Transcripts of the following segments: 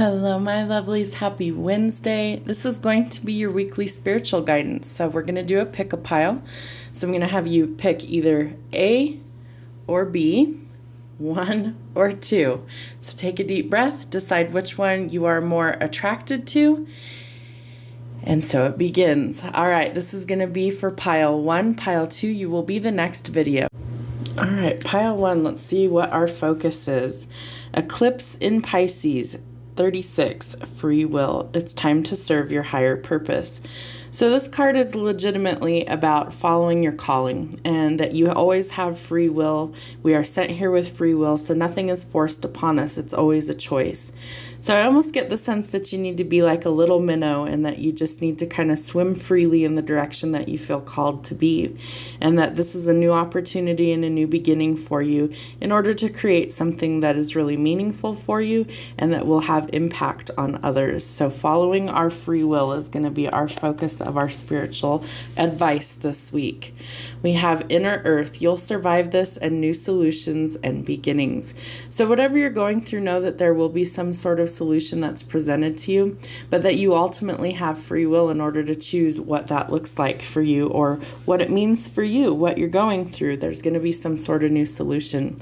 Hello, my lovelies. Happy Wednesday. This is going to be your weekly spiritual guidance. So we're going to do a pick a pile. So I'm going to have you pick either A or B, 1 or 2. So take a deep breath, decide which one you are more attracted to. And so it begins. All right, this is going to be for pile 1. Pile 2, you will be the next video. All right, pile 1, let's see what our focus is. Eclipse in Pisces. 36, free will. It's time to serve your higher purpose. So this card is legitimately about following your calling and that you always have free will. We are sent here with free will, so nothing is forced upon us. It's always a choice. So I almost get the sense that you need to be like a little minnow and that you just need to kind of swim freely in the direction that you feel called to be. And that this is a new opportunity and a new beginning for you in order to create something that is really meaningful for you and that will have impact on others. So following our free will is going to be our focus of our spiritual advice this week. We have inner earth. You'll survive this and new solutions and beginnings. So whatever you're going through, know that there will be some sort of solution that's presented to you, but that you ultimately have free will in order to choose what that looks like for you or what it means for you, what you're going through. There's going to be some sort of new solution.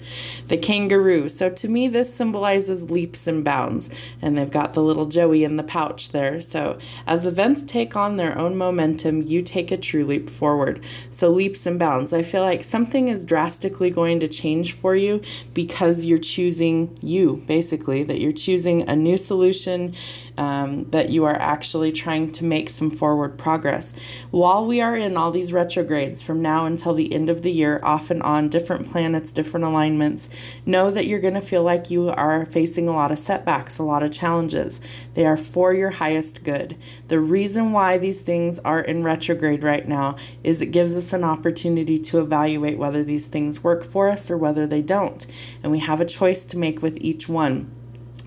The kangaroo. So to me, this symbolizes leaps and bounds, and they've got the little Joey in the pouch there. So as events take on their own momentum, you take a true leap forward. So leaps and bounds. I feel like something is drastically going to change for you because you're choosing you, basically, that you're choosing a new solution, that you are actually trying to make some forward progress. While we are in all these retrogrades from now until the end of the year, off and on, different planets, different alignments, know that you're going to feel like you are facing a lot of setbacks, a lot of challenges. They are for your highest good. The reason why these things are in retrograde right now is it gives us an opportunity to evaluate whether these things work for us or whether they don't. And we have a choice to make with each one.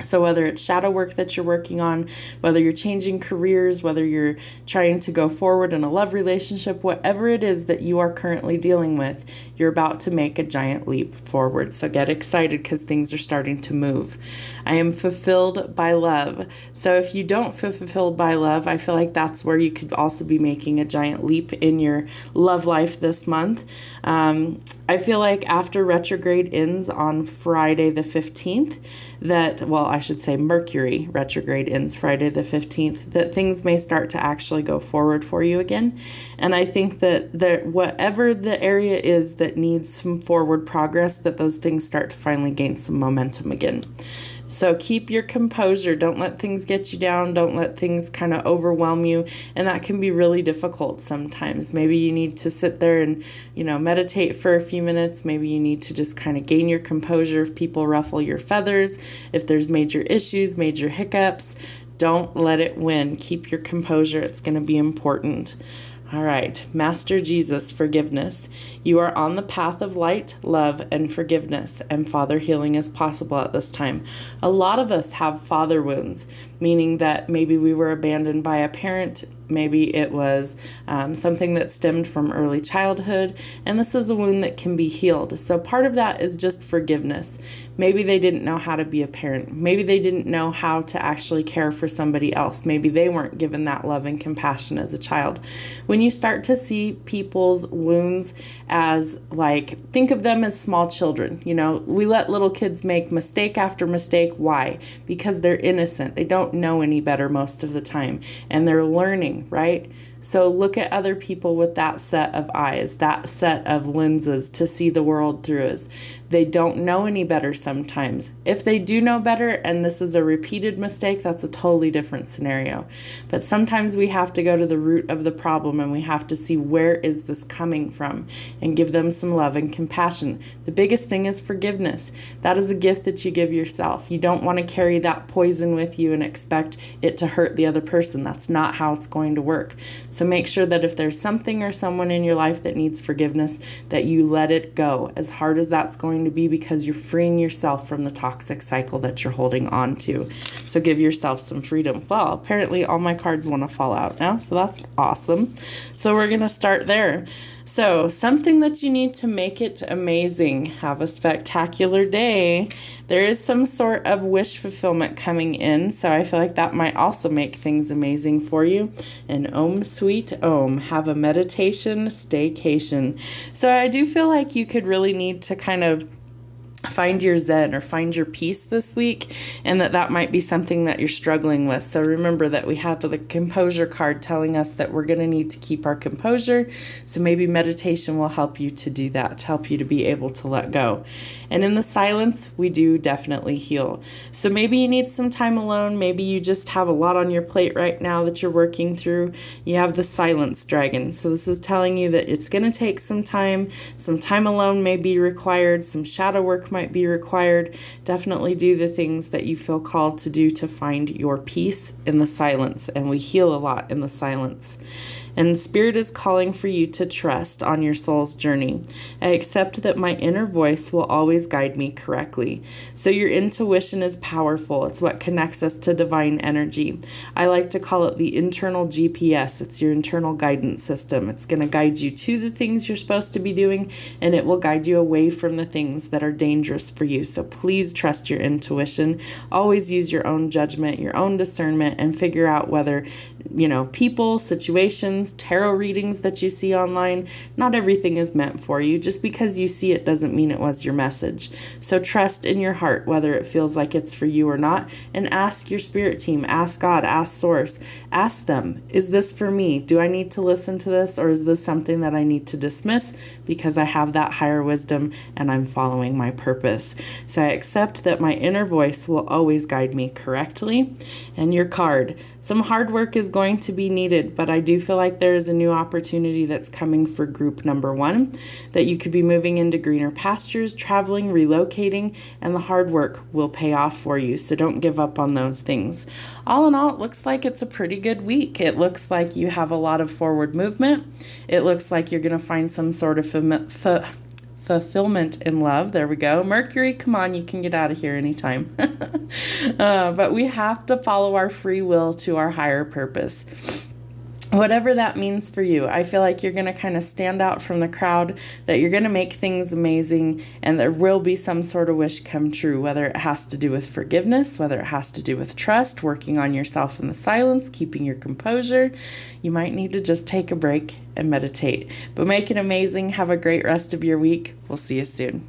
So whether it's shadow work that you're working on, whether you're changing careers, whether you're trying to go forward in a love relationship, whatever it is that you are currently dealing with, you're about to make a giant leap forward. So get excited because things are starting to move. I am fulfilled by love. So if you don't feel fulfilled by love, I feel like that's where you could also be making a giant leap in your love life this month. I feel like after retrograde ends on Friday the 15th, I should say Mercury retrograde ends Friday the 15th, that things may start to actually go forward for you again. And I think that whatever the area is that needs some forward progress, that those things start to finally gain some momentum again. So keep your composure. Don't let things get you down. Don't let things kind of overwhelm you. And that can be really difficult sometimes. Maybe you need to sit there and, meditate for a few minutes. Maybe you need to just kind of gain your composure if people ruffle your feathers. If there's major issues, major hiccups, don't let it win. Keep your composure. It's going to be important. All right, Master Jesus, forgiveness. You are on the path of light, love, and forgiveness, and father healing is possible at this time. A lot of us have father wounds, meaning that maybe we were abandoned by a parent. Maybe it was something that stemmed from early childhood, and this is a wound that can be healed. So part of that is just forgiveness. Maybe they didn't know how to be a parent. Maybe they didn't know how to actually care for somebody else. Maybe they weren't given that love and compassion as a child. When you start to see people's wounds as think of them as small children. We let little kids make mistake after mistake. Why? Because they're innocent. They don't know any better most of the time, and they're learning, right? So look at other people with that set of eyes, that set of lenses to see the world through us. They don't know any better sometimes. If they do know better and this is a repeated mistake, that's a totally different scenario. But sometimes we have to go to the root of the problem and we have to see where is this coming from and give them some love and compassion. The biggest thing is forgiveness. That is a gift that you give yourself. You don't want to carry that poison with you and expect it to hurt the other person. That's not how it's going to work. So make sure that if there's something or someone in your life that needs forgiveness, that you let it go, as hard as that's going to be, because you're freeing yourself from the toxic cycle that you're holding on to. So give yourself some freedom. Well, apparently all my cards want to fall out now, so that's awesome. So we're going to start there. So, something that you need to make it amazing. Have a spectacular day. There is some sort of wish fulfillment coming in, so I feel like that might also make things amazing for you. And Om Sweet Om. Have a meditation staycation. So, I do feel like you could really need to kind of find your zen or find your peace this week, and that might be something that you're struggling with. So remember that we have the composure card telling us that we're going to need to keep our composure. So maybe meditation will help you to do that, to help you to be able to let go. And in the silence, we do definitely heal. So maybe you need some time alone. Maybe you just have a lot on your plate right now that you're working through. You have the silence dragon. So this is telling you that it's going to take some time. Some time alone may be required. Some shadow work might be required. Definitely do the things that you feel called to do to find your peace in the silence. And we heal a lot in the silence. And Spirit is calling for you to trust on your soul's journey. I accept that my inner voice will always guide me correctly. So your intuition is powerful. It's what connects us to divine energy. I like to call it the internal GPS. It's your internal guidance system. It's going to guide you to the things you're supposed to be doing, and it will guide you away from the things that are dangerous for you. So please trust your intuition. Always use your own judgment, your own discernment, and figure out whether, people, situations, tarot readings that you see online, not everything is meant for you. Just because you see it doesn't mean it was your message. So trust in your heart whether it feels like it's for you or not, and ask your spirit team, ask God, ask Source, ask them, is this for me? Do I need to listen to this, or is this something that I need to dismiss because I have that higher wisdom and I'm following my purpose? So I accept that my inner voice will always guide me correctly. And your card, some hard work is going to be needed, but I do feel like there is a new opportunity that's coming for group number 1, that you could be moving into greener pastures, traveling, relocating, and the hard work will pay off for you. So don't give up on those things. All in all, it looks like it's a pretty good week. It looks like you have a lot of forward movement. It looks like you're going to find some sort of fulfillment in love. There we go. Mercury, come on, you can get out of here anytime. But we have to follow our free will to our higher purpose. Whatever that means for you, I feel like you're going to kind of stand out from the crowd, that you're going to make things amazing, and there will be some sort of wish come true, whether it has to do with forgiveness, whether it has to do with trust, working on yourself in the silence, keeping your composure. You might need to just take a break and meditate. But make it amazing. Have a great rest of your week. We'll see you soon.